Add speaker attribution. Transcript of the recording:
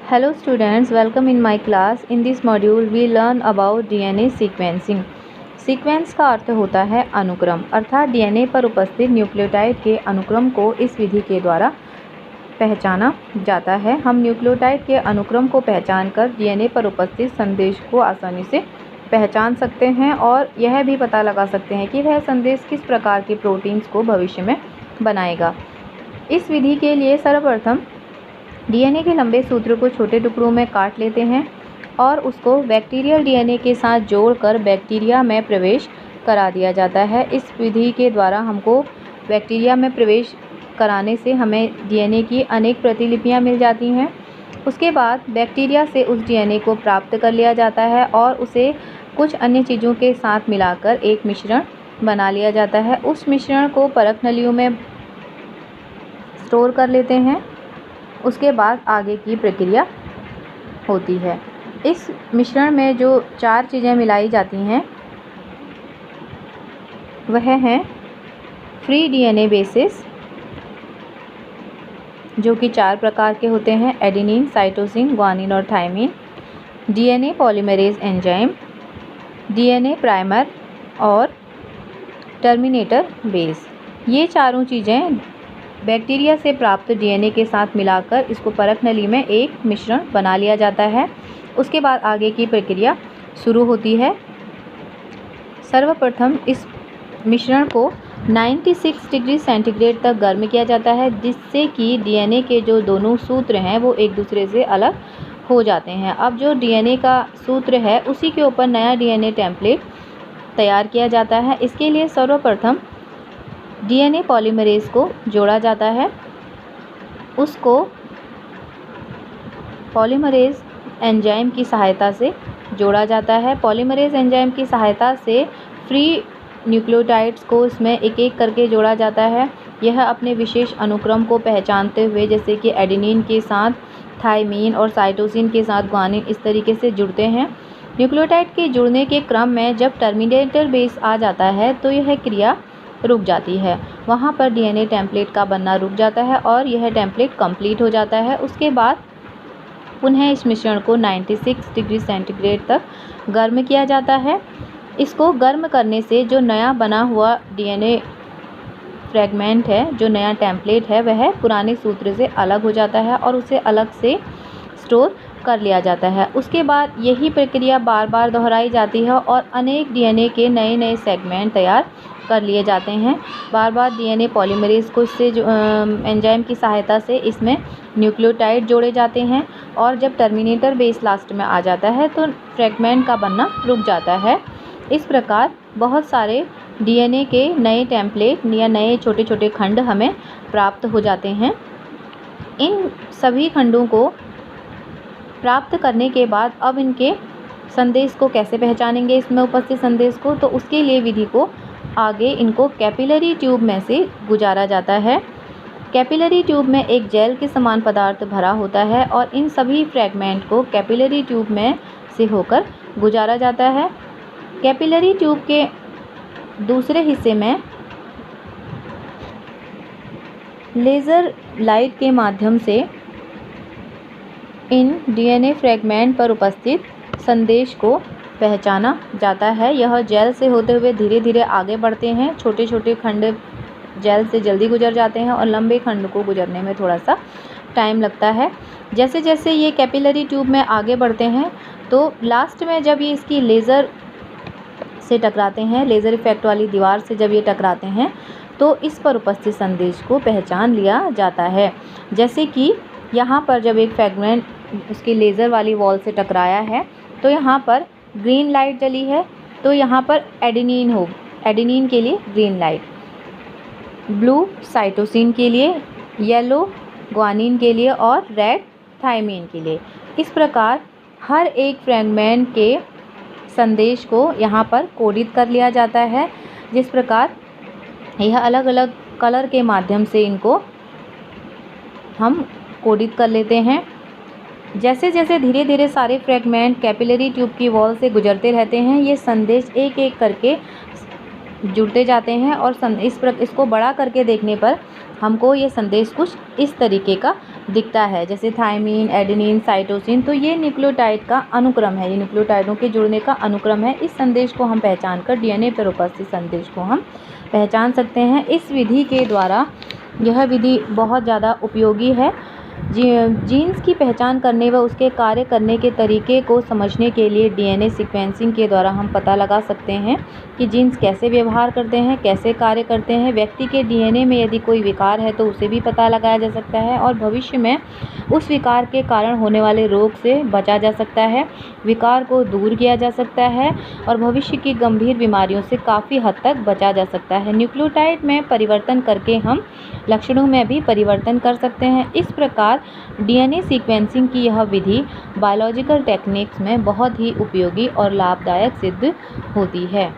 Speaker 1: Hello students, welcome in my class. In this module we learn about DNA sequencing. Sequence का अर्थ होता है अनुक्रम, अर्थात डीएनए पर उपस्थित न्यूक्लियोटाइड के अनुक्रम को इस विधि के द्वारा पहचाना जाता है। हम न्यूक्लियोटाइड के अनुक्रम को पहचान कर डीएनए पर उपस्थित संदेश को आसानी से पहचान सकते हैं और यह भी पता लगा सकते हैं कि वह संदेश किस प्रकार के प्रोटीन्स को भविष्य में बनाएगा। इस विधि के लिए सर्वप्रथम डीएनए के लंबे सूत्र को छोटे टुकड़ों में काट लेते हैं और उसको बैक्टीरियल डीएनए के साथ जोड़कर बैक्टीरिया में प्रवेश करा दिया जाता है। इस विधि के द्वारा हमको बैक्टीरिया में प्रवेश कराने से हमें डीएनए की अनेक प्रतिलिपियां मिल जाती हैं। उसके बाद बैक्टीरिया से उस डीएनए को प्राप्त कर लिया जाता है और उसे कुछ अन्य चीज़ों के साथ मिलाकर एक मिश्रण बना लिया जाता है। उस मिश्रण को परख नलियों में स्टोर कर लेते हैं। उसके बाद आगे की प्रक्रिया होती है। इस मिश्रण में जो 4 चीज़ें मिलाई जाती हैं वह हैं फ्री डीएनए बेसिस, जो कि 4 प्रकार के होते हैं: एडेनिन, साइटोसिन, ग्वानिन और thymine, DNA polymerase enzyme, DNA primer और टर्मिनेटर बेस। ये चारों चीज़ें बैक्टीरिया से प्राप्त डीएनए के साथ मिलाकर इसको परख नली में एक मिश्रण बना लिया जाता है। उसके बाद आगे की प्रक्रिया शुरू होती है। सर्वप्रथम इस मिश्रण को 96 डिग्री सेंटीग्रेड तक गर्म किया जाता है, जिससे कि डीएनए के जो दोनों सूत्र हैं वो एक दूसरे से अलग हो जाते हैं। अब जो डीएनए का सूत्र है उसी के ऊपर नया डीएनए टेम्पलेट तैयार किया जाता है। इसके लिए सर्वप्रथम डीएनए पॉलीमरेज को जोड़ा जाता है। उसको पॉलीमरेज एंजाइम की सहायता से जोड़ा जाता है। पॉलीमरेज एंजाइम की सहायता से फ्री न्यूक्लियोटाइड्स को इसमें एक एक करके जोड़ा जाता है। यह अपने विशेष अनुक्रम को पहचानते हुए, जैसे कि एडेनिन के साथ थायमीन और साइटोसिन के साथ ग्वानिन, इस तरीके से जुड़ते हैं। न्यूक्लियोटाइड के जुड़ने के क्रम में जब टर्मिनेटर बेस आ जाता है तो यह क्रिया रुक जाती है। वहाँ पर डीएनए टेम्पलेट का बनना रुक जाता है और यह टेम्पलेट कंप्लीट हो जाता है। उसके बाद पुनः इस मिश्रण को 96 डिग्री सेंटीग्रेड तक गर्म किया जाता है। इसको गर्म करने से जो नया बना हुआ डीएनए फ्रेगमेंट है, जो नया टेम्पलेट है, वह पुराने सूत्र से अलग हो जाता है और उसे अलग से स्टोर कर लिया जाता है। उसके बाद यही प्रक्रिया बार बार दोहराई जाती है और अनेक डीएनए के नए नए सेगमेंट तैयार कर लिए जाते हैं। बार बार डीएनए पॉलीमरेज को इससे जो एंजाइम की सहायता से इसमें न्यूक्लियोटाइड जोड़े जाते हैं और जब टर्मिनेटर बेस लास्ट में आ जाता है तो फ्रेगमेंट का बनना रुक जाता है। इस प्रकार बहुत सारे डीएनए के नए टेम्पलेट या नए छोटे छोटे खंड हमें प्राप्त हो जाते हैं। इन सभी खंडों को प्राप्त करने के बाद अब इनके संदेश को कैसे पहचानेंगे, इसमें उपस्थित संदेश को, तो उसके लिए विधि को आगे इनको कैपिलरी ट्यूब में से गुजारा जाता है। कैपिलरी ट्यूब में एक जेल के समान पदार्थ भरा होता है और इन सभी फ्रैगमेंट को कैपिलरी ट्यूब में से होकर गुजारा जाता है। कैपिलरी ट्यूब के दूसरे हिस्से में लेज़र लाइट के माध्यम से इन डीएनए फ्रैगमेंट पर उपस्थित संदेश को पहचाना जाता है। यह जेल से होते हुए धीरे धीरे आगे बढ़ते हैं। छोटे छोटे खंड जेल से जल्दी गुजर जाते हैं और लंबे खंड को गुजरने में थोड़ा सा टाइम लगता है। जैसे जैसे ये कैपिलरी ट्यूब में आगे बढ़ते हैं तो लास्ट में जब ये इसकी लेज़र से टकराते हैं, लेज़र इफेक्ट वाली दीवार से जब ये टकराते हैं तो इस पर उपस्थित संदेश को पहचान लिया जाता है। जैसे कि यहाँ पर जब एक फ्रैगमेंट उसकी लेज़र वाली वॉल से टकराया है तो यहाँ पर ग्रीन लाइट जली है, तो यहाँ पर एडेनिन हो, एडेनिन के लिए ग्रीन लाइट, ब्लू साइटोसिन के लिए, येलो ग्वानिन के लिए और रेड थायमीन के लिए। इस प्रकार हर एक फ्रैगमेंट के संदेश को यहाँ पर कोडित कर लिया जाता है। जिस प्रकार यह अलग अलग कलर के माध्यम से इनको हम कोडित कर लेते हैं। जैसे जैसे धीरे धीरे सारे फ्रैगमेंट कैपिलरी ट्यूब की वॉल से गुजरते रहते हैं, ये संदेश एक एक करके जुड़ते जाते हैं और इसको बड़ा करके देखने पर हमको ये संदेश कुछ इस तरीके का दिखता है, जैसे थायमीन, एडेनिन, साइटोसिन। तो ये न्यूक्लियोटाइड का अनुक्रम है, ये न्यूक्लियोटाइडों के जुड़ने का अनुक्रम है। इस संदेश को हम पहचान कर डीएनए पर उपस्थित संदेश को हम पहचान सकते हैं। इस विधि के द्वारा यह विधि बहुत ज़्यादा उपयोगी है। जीन्स की पहचान करने व उसके कार्य करने के तरीके को समझने के लिए डीएनए सीक्वेंसिंग के द्वारा हम पता लगा सकते हैं कि जीन्स कैसे व्यवहार करते हैं, कैसे कार्य करते हैं। व्यक्ति के डीएनए में यदि कोई विकार है तो उसे भी पता लगाया जा सकता है और भविष्य में उस विकार के कारण होने वाले रोग से बचा जा सकता है, विकार को दूर किया जा सकता है और भविष्य की गंभीर बीमारियों से काफ़ी हद तक बचा जा सकता है। न्यूक्लियोटाइड में परिवर्तन करके हम लक्षणों में भी परिवर्तन कर सकते हैं। इस प्रकार डीएनए सीक्वेंसिंग की यह विधि बायोलॉजिकल टेक्निक्स में बहुत ही उपयोगी और लाभदायक सिद्ध होती है।